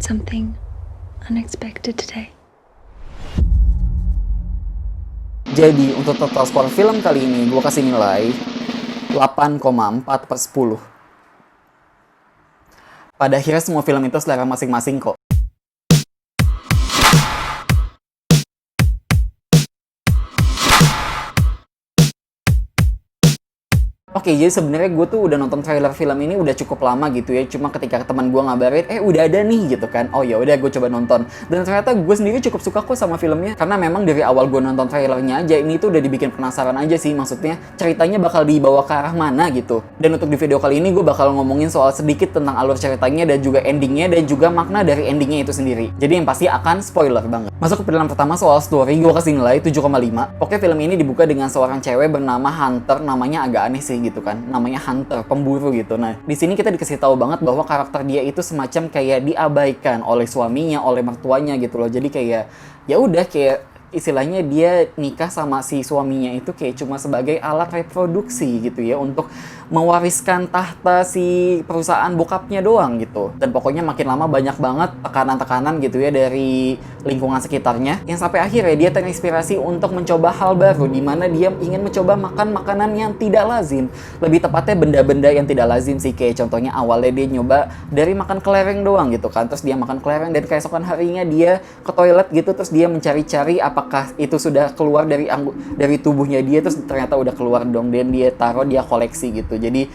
something unexpected today. Jadi untuk total skor film kali ini gue kasih nilai 8,4/10. Pada akhirnya semua film itu selera masing-masing kok. Oke, jadi sebenarnya gue tuh udah nonton trailer film ini udah cukup lama gitu ya. Cuma ketika teman gue ngabarin, udah ada nih gitu kan. Oh ya udah, gue coba nonton. Dan ternyata gue sendiri cukup suka kok sama filmnya. Karena memang dari awal gue nonton trailernya aja, ini tuh udah dibikin penasaran aja sih. Maksudnya ceritanya bakal dibawa ke arah mana gitu. Dan untuk di video kali ini gue bakal ngomongin soal sedikit tentang alur ceritanya dan juga endingnya dan juga makna dari endingnya itu sendiri. Jadi yang pasti akan spoiler banget. Masuk ke film pertama soal story, gue kasih nilai 7,5. Pokoknya film ini dibuka dengan seorang cewek bernama Hunter, namanya agak aneh sih gitu kan, namanya Hunter, pemburu gitu. Nah, di sini kita dikasih tahu banget bahwa karakter dia itu semacam kayak diabaikan oleh suaminya, oleh mertuanya gitu loh. Jadi kayak ya udah kayak istilahnya dia nikah sama si suaminya itu kayak cuma sebagai alat reproduksi gitu ya, untuk mewariskan tahta si perusahaan bokapnya doang gitu. Dan pokoknya makin lama banyak banget tekanan-tekanan gitu ya dari lingkungan sekitarnya, yang sampai akhirnya dia terinspirasi untuk mencoba hal baru, di mana dia ingin mencoba makan makanan yang tidak lazim. Lebih tepatnya benda-benda yang tidak lazim sih, kayak contohnya awalnya dia nyoba dari makan kelereng doang gitu kan, terus dia makan kelereng dan keesokan harinya dia ke toilet gitu, terus dia mencari-cari apakah itu sudah keluar dari tubuhnya dia, terus ternyata udah keluar dong, dan dia taruh, dia koleksi gitu. Jadi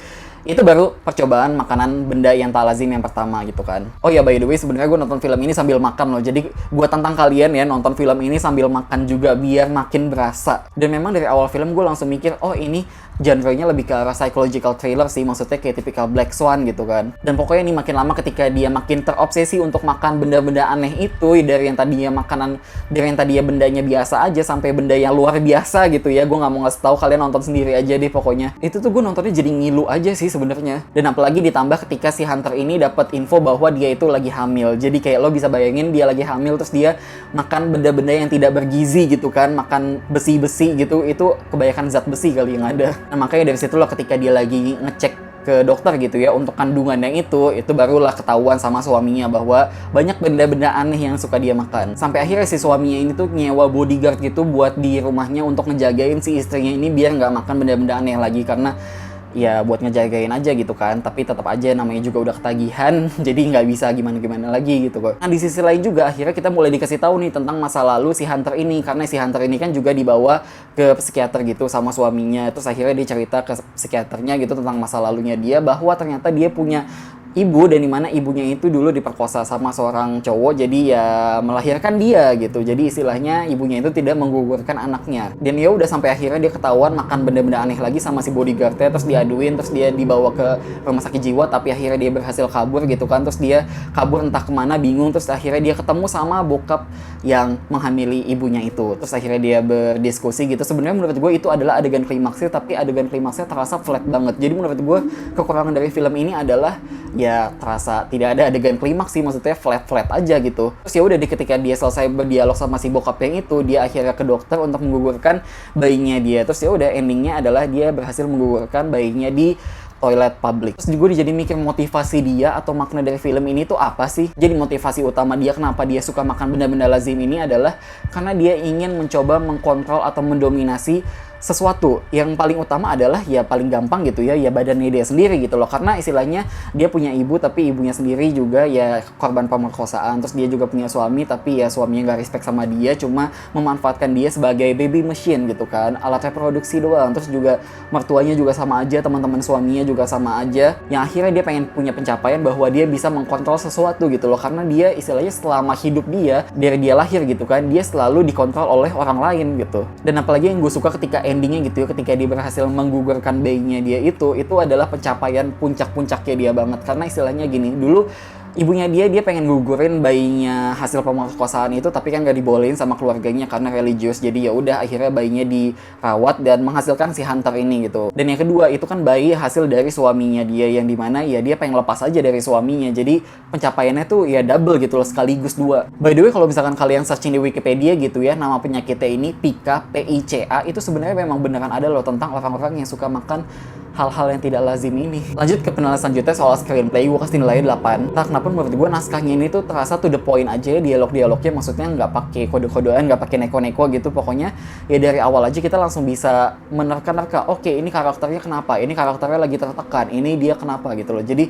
itu baru percobaan makanan benda yang tak lazim yang pertama gitu kan. Oh ya, by the way, sebenarnya gue nonton film ini sambil makan loh. Jadi gue tantang kalian ya nonton film ini sambil makan juga biar makin berasa. Dan memang dari awal film gue langsung mikir, oh ini genre-nya lebih ke arah psychological thriller sih, maksudnya kayak tipikal Black Swan gitu kan. Dan pokoknya ini makin lama ketika dia makin terobsesi untuk makan benda-benda aneh itu, dari yang tadinya makanan, dari yang tadinya bendanya biasa aja sampai benda yang luar biasa gitu ya. Gue nggak mau ngasih tahu, kalian nonton sendiri aja deh pokoknya. Itu tuh gue nontonnya jadi ngilu aja sih sebenarnya. Dan apalagi ditambah ketika si Hunter ini dapat info bahwa dia itu lagi hamil. Jadi kayak lo bisa bayangin dia lagi hamil terus dia makan benda-benda yang tidak bergizi gitu kan, makan besi-besi gitu, itu kebanyakan zat besi kali yang ada. Nah, makanya dari situlah ketika dia lagi ngecek ke dokter gitu ya untuk kandungannya itu barulah ketahuan sama suaminya bahwa banyak benda-benda aneh yang suka dia makan. Sampai akhirnya si suaminya ini tuh nyewa bodyguard gitu buat di rumahnya untuk ngejagain si istrinya ini biar nggak makan benda-benda aneh lagi, karena ya buat ngejagain aja gitu kan. Tapi tetap aja namanya juga udah ketagihan jadi nggak bisa gimana-gimana lagi gitu kok. Nah, di sisi lain juga akhirnya kita mulai dikasih tahu nih tentang masa lalu si Hunter ini, karena si Hunter ini kan juga dibawa ke psikiater gitu sama suaminya. Terus akhirnya dia cerita ke psikiaternya gitu tentang masa lalunya dia, bahwa ternyata dia punya ibu, dan dimana ibunya itu dulu diperkosa sama seorang cowok, jadi ya melahirkan dia gitu. Jadi istilahnya ibunya itu tidak menggugurkan anaknya. Dan ya udah sampai akhirnya dia ketahuan makan benda-benda aneh lagi sama si bodyguardnya, terus diaduin, terus dia dibawa ke rumah sakit jiwa, tapi akhirnya dia berhasil kabur gitu kan. Terus dia kabur entah kemana, bingung, terus akhirnya dia ketemu sama bokap yang menghamili ibunya itu. Terus akhirnya dia berdiskusi gitu. Sebenarnya menurut gue itu adalah adegan klimaksnya, tapi adegan klimaksnya terasa flat banget. Jadi menurut gue kekurangan dari film ini adalah ya terasa tidak ada adegan klimaks sih, maksudnya flat aja gitu. Terus ya udah, ketika dia selesai berdialog sama si bokap yang itu, dia akhirnya ke dokter untuk menggugurkan bayinya dia. Terus ya udah, endingnya adalah dia berhasil menggugurkan bayinya di toilet publik. Terus gue jadi mikir motivasi dia atau makna dari film ini tuh apa sih? Jadi motivasi utama dia kenapa dia suka makan benda-benda lazim ini adalah karena dia ingin mencoba mengkontrol atau mendominasi sesuatu. Yang paling utama adalah ya paling gampang gitu ya badannya dia sendiri gitu loh. Karena istilahnya dia punya ibu, tapi ibunya sendiri juga ya korban pemerkosaan. Terus dia juga punya suami, tapi ya suaminya nggak respect sama dia, cuma memanfaatkan dia sebagai baby machine gitu kan, alat reproduksi doang. Terus juga mertuanya juga sama aja, teman-teman suaminya juga sama aja. Yang akhirnya dia pengen punya pencapaian bahwa dia bisa mengkontrol sesuatu gitu loh. Karena dia istilahnya selama hidup dia, dari dia lahir gitu kan, dia selalu dikontrol oleh orang lain gitu. Dan apalagi yang gue suka ketika endingnya gitu ya, ketika dia berhasil menggugurkan bayinya dia itu adalah pencapaian puncak-puncaknya dia banget. Karena istilahnya gini, dulu ibunya dia pengen gugurin bayinya hasil pemerkosaan itu, tapi kan gak dibolehin sama keluarganya karena religius. Jadi ya udah, akhirnya bayinya dirawat dan menghasilkan si Hunter ini gitu. Dan yang kedua itu kan bayi hasil dari suaminya dia, yang dimana ya dia pengen lepas aja dari suaminya. Jadi pencapaiannya tuh ya double gitu loh, sekaligus dua. By the way, kalau misalkan kalian searching di Wikipedia gitu ya, nama penyakitnya ini Pica, PICA, itu sebenarnya memang beneran ada loh tentang orang-orang yang suka makan hal-hal yang tidak lazim ini. Lanjut ke penilaian selanjutnya soal screenplay, gue kasih nilai 8. Entah kenapa menurut gue naskahnya ini tuh terasa to the point aja, dialog-dialognya maksudnya nggak pakai kode-kodean, nggak pakai neko-neko gitu. Pokoknya ya dari awal aja kita langsung bisa menerka-nerka, oke ini karakternya kenapa, ini karakternya lagi tertekan, ini dia kenapa gitu loh. Jadi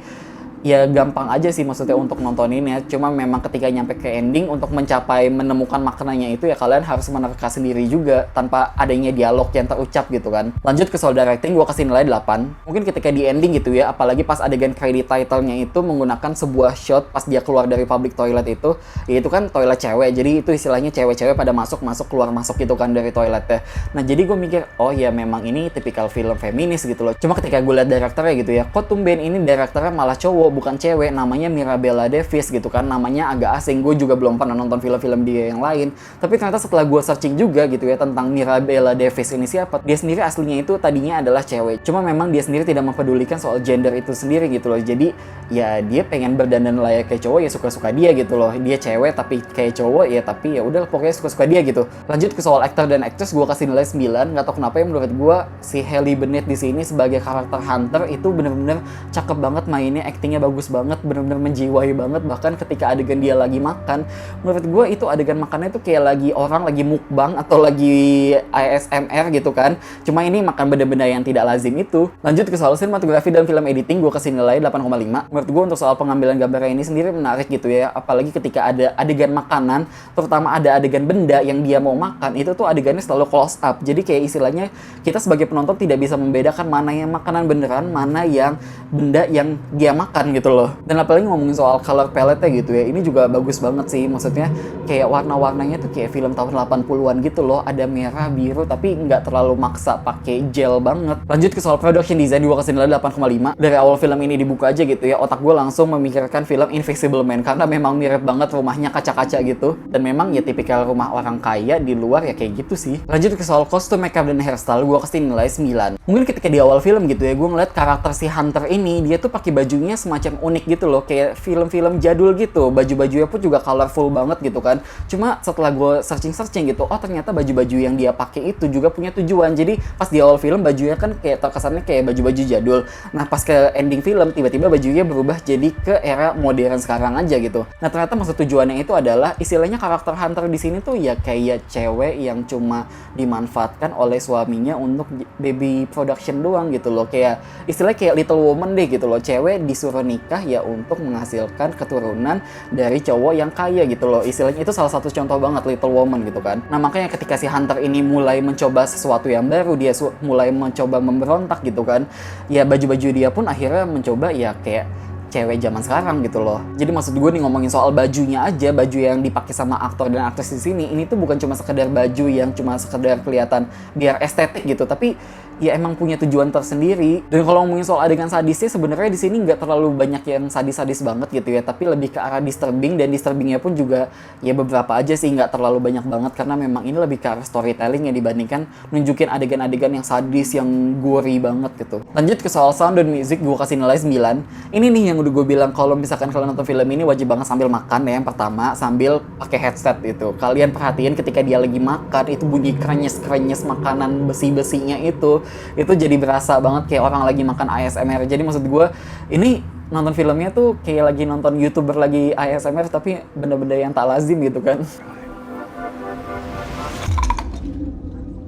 ya gampang aja sih maksudnya untuk nontonin ya. Cuma memang ketika nyampe ke ending untuk mencapai menemukan maknanya itu ya kalian harus menerka sendiri juga tanpa adanya dialog yang terucap gitu kan. Lanjut ke soal directing, gue kasih nilai 8. Mungkin ketika di ending gitu ya, apalagi pas adegan credit title-nya itu menggunakan sebuah shot pas dia keluar dari public toilet itu, ya itu kan toilet cewek, jadi itu istilahnya cewek-cewek pada masuk keluar masuk gitu kan dari toiletnya. Nah jadi gue mikir, oh ya memang ini tipikal film feminis gitu loh. Cuma ketika gue liat direkturnya gitu ya, kok tumben ini direkturnya malah cowok bukan cewek, namanya Mirabella Davis gitu kan, namanya agak asing, gue juga belum pernah nonton film-film dia yang lain. Tapi ternyata setelah gue searching juga gitu ya tentang Mirabella Davis ini siapa, dia sendiri aslinya itu tadinya adalah cewek, cuma memang dia sendiri tidak mempedulikan soal gender itu sendiri gitu loh. Jadi ya dia pengen berdandan layak kayak cowok, ya suka-suka dia gitu loh. Dia cewek tapi kayak cowok ya, tapi ya udah pokoknya suka-suka dia gitu. Lanjut ke soal aktor dan aktris, gue kasih nilai 9. Gak tau kenapa ya, menurut gue si Halle Bennett di sini sebagai karakter Hunter itu bener-bener cakep banget mainnya, aktingnya bagus banget, bener-bener menjiwai banget. Bahkan ketika adegan dia lagi makan, menurut gue itu adegan makannya itu kayak lagi orang lagi mukbang atau lagi ASMR gitu kan. Cuma ini makan benda-benda yang tidak lazim itu. Lanjut ke soal sinematografi dan film editing, gue kasih nilai 8,5. Menurut gue untuk soal pengambilan gambarnya ini sendiri menarik gitu ya. Apalagi ketika ada adegan makanan, terutama ada adegan benda yang dia mau makan, itu tuh adegannya selalu close up. Jadi kayak istilahnya kita sebagai penonton tidak bisa membedakan mana yang makanan beneran, mana yang benda yang dia makan gitu loh. Dan apalagi ngomongin soal color palette-nya gitu ya, ini juga bagus banget sih. Maksudnya kayak warna-warnanya tuh kayak film tahun 80-an gitu loh. Ada merah, biru, tapi nggak terlalu maksa pakai gel banget. Lanjut ke soal production design, gue kasih nilai 8,5. Dari awal film ini dibuka aja gitu ya, otak gue langsung memikirkan film Invisible Man, karena memang mirip banget rumahnya kaca-kaca gitu. Dan memang ya tipikal rumah orang kaya di luar ya kayak gitu sih. Lanjut ke soal kostum, makeup, dan hairstyle, gue kasih nilai 9. Mungkin ketika di awal film gitu ya, gue ngeliat karakter si Hunter ini, dia tuh pakai bajunya semacam unik gitu loh, kayak film-film jadul gitu. Baju-bajunya pun juga colorful banget gitu kan. Cuma setelah gue searching gitu, oh ternyata baju-baju yang dia pakai itu juga punya tujuan. Jadi pas di awal film bajunya kan kayak terkesannya kayak baju-baju jadul. Nah pas ke ending film tiba-tiba bajunya berubah jadi ke era modern sekarang aja gitu. Nah ternyata maksud tujuannya itu adalah istilahnya karakter Hunter di sini tuh ya kayak cewek yang cuma dimanfaatkan oleh suaminya untuk baby production doang gitu loh. Kayak istilahnya kayak Little Woman deh gitu loh. Cewek disuruh nikah ya untuk menghasilkan keturunan dari cowok yang kaya gitu loh. Istilahnya itu salah satu contoh banget Little Woman gitu kan. Nah makanya ketika si Hunter ini mulai mencoba sesuatu yang baru, dia mulai mencoba memberontak gitu kan, ya baju-baju dia pun akhirnya mencoba ya kayak cewek zaman sekarang gitu loh. Jadi maksud gue nih ngomongin soal bajunya aja, baju yang dipakai sama aktor dan aktris di sini, ini tuh bukan cuma sekedar baju yang cuma sekedar kelihatan biar estetik gitu, tapi ya emang punya tujuan tersendiri. Dan kalau ngomongin soal adegan sadisnya, sebenarnya di sini nggak terlalu banyak yang sadis-sadis banget gitu ya, tapi lebih ke arah disturbing, dan disturbingnya pun juga ya beberapa aja sih, nggak terlalu banyak banget, karena memang ini lebih ke arah storytelling ya dibandingkan nunjukin adegan-adegan yang sadis, yang gory banget gitu. Lanjut ke soal sound dan music, gue kasih nilai 9. Ini nih yang udah gue bilang, kalau misalkan kalian nonton film ini wajib banget sambil makan ya. Yang pertama sambil pakai headset itu. Kalian perhatiin ketika dia lagi makan, itu bunyi krenyes-krenyes makanan besi-besinya itu jadi berasa banget kayak orang lagi makan ASMR. Jadi maksud gue ini nonton filmnya tuh kayak lagi nonton YouTuber lagi ASMR, tapi benda-benda yang tak lazim gitu kan.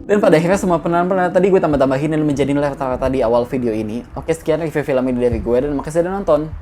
Dan pada akhirnya semua penilaian tadi gue tambah-tambahin dan menjadi nilai rata-rata di awal video ini. Oke, sekian review film ini dari gue, dan makasih udah nonton.